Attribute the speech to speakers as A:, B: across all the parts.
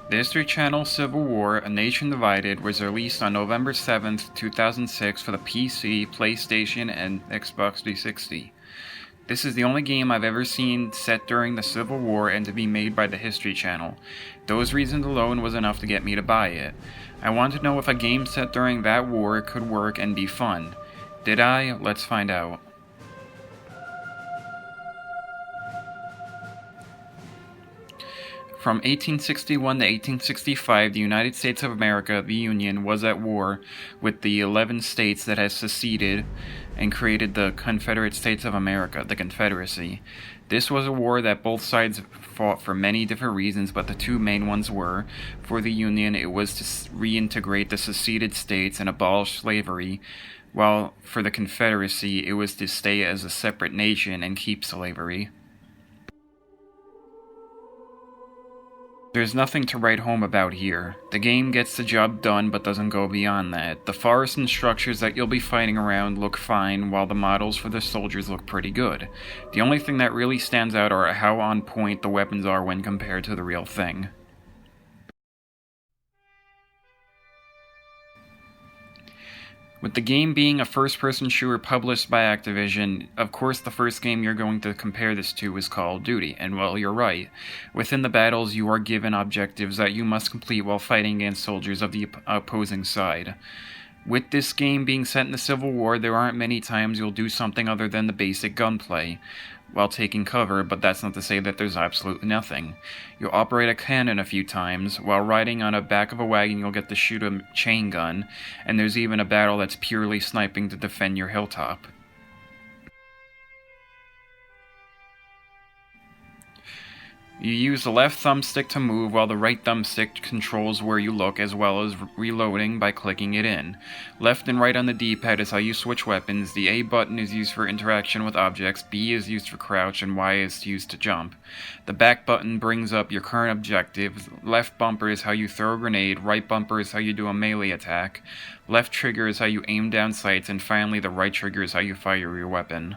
A: The History Channel Civil War: A Nation Divided was released on November 7th, 2006 for the PC, PlayStation, and Xbox 360. This is the only game I've ever seen set during the Civil War and to be made by the History Channel. Those reasons alone was enough to get me to buy it. I wanted to know if a game set during that war could work and be fun. Did I? Let's find out. From 1861 to 1865, the United States of America, the Union, was at war with the 11 states that had seceded and created the Confederate States of America, the Confederacy. This was a war that both sides fought for many different reasons, but the two main ones were, for the Union, it was to reintegrate the seceded states and abolish slavery, while for the Confederacy, it was to stay as a separate nation and keep slavery. There's nothing to write home about here. The game gets the job done but doesn't go beyond that. The forests and structures that you'll be fighting around look fine, while the models for the soldiers look pretty good. The only thing that really stands out are how on point the weapons are when compared to the real thing. With the game being a first-person shooter published by Activision, of course the first game you're going to compare this to is Call of Duty, and well, you're right. Within the battles, you are given objectives that you must complete while fighting against soldiers of the opposing side. With this game being set in the Civil War, there aren't many times you'll do something other than the basic gunplay while taking cover, but that's not to say that there's absolutely nothing. You'll operate a cannon a few times. While riding on the back of a wagon, you'll get to shoot a chain gun, and there's even a battle that's purely sniping to defend your hilltop. You use the left thumbstick to move, while the right thumbstick controls where you look, as well as reloading by clicking it in. Left and right on the D-pad is how you switch weapons. The A button is used for interaction with objects, B is used for crouch, and Y is used to jump. The back button brings up your current objectives. Left bumper is how you throw a grenade, right bumper is how you do a melee attack, left trigger is how you aim down sights, and finally the right trigger is how you fire your weapon.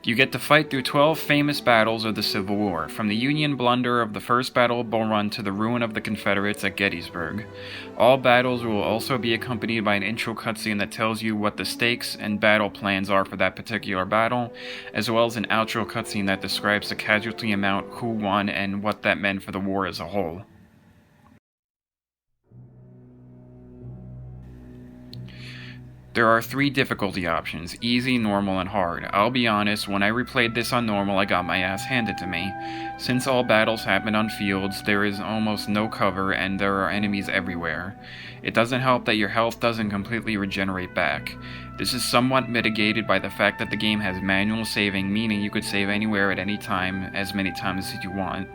A: You get to fight through 12 famous battles of the Civil War, from the Union blunder of the First Battle of Bull Run to the ruin of the Confederates at Gettysburg. All battles will also be accompanied by an intro cutscene that tells you what the stakes and battle plans are for that particular battle, as well as an outro cutscene that describes the casualty amount, who won, and what that meant for the war as a whole. There are 3 difficulty options: easy, normal, and hard. I'll be honest, when I replayed this on normal, I got my ass handed to me. Since all battles happen on fields, there is almost no cover and there are enemies everywhere. It doesn't help that your health doesn't completely regenerate back. This is somewhat mitigated by the fact that the game has manual saving, meaning you could save anywhere at any time, as many times as you want.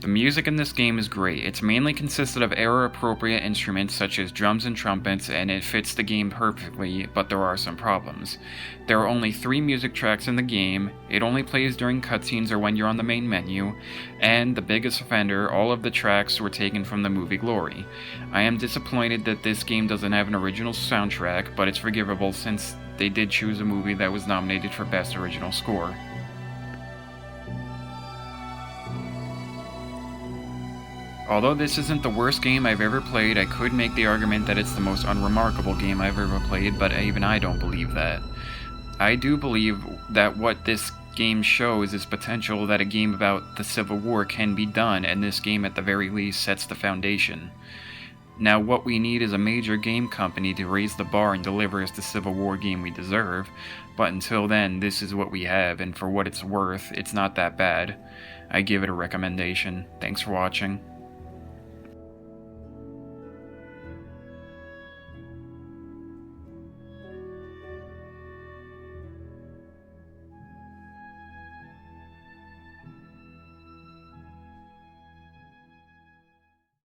A: The music in this game is great. It's mainly consisted of era-appropriate instruments such as drums and trumpets, and it fits the game perfectly, but there are some problems. There are only 3 music tracks in the game, it only plays during cutscenes or when you're on the main menu, and the biggest offender, all of the tracks were taken from the movie Glory. I am disappointed that this game doesn't have an original soundtrack, but it's forgivable since they did choose a movie that was nominated for Best Original Score. Although this isn't the worst game I've ever played, I could make the argument that it's the most unremarkable game I've ever played, but even I don't believe that. I do believe that what this game shows is potential that a game about the Civil War can be done, and this game at the very least sets the foundation. Now what we need is a major game company to raise the bar and deliver us the Civil War game we deserve, but until then, this is what we have, and for what it's worth, it's not that bad. I give it a recommendation. Thanks for watching.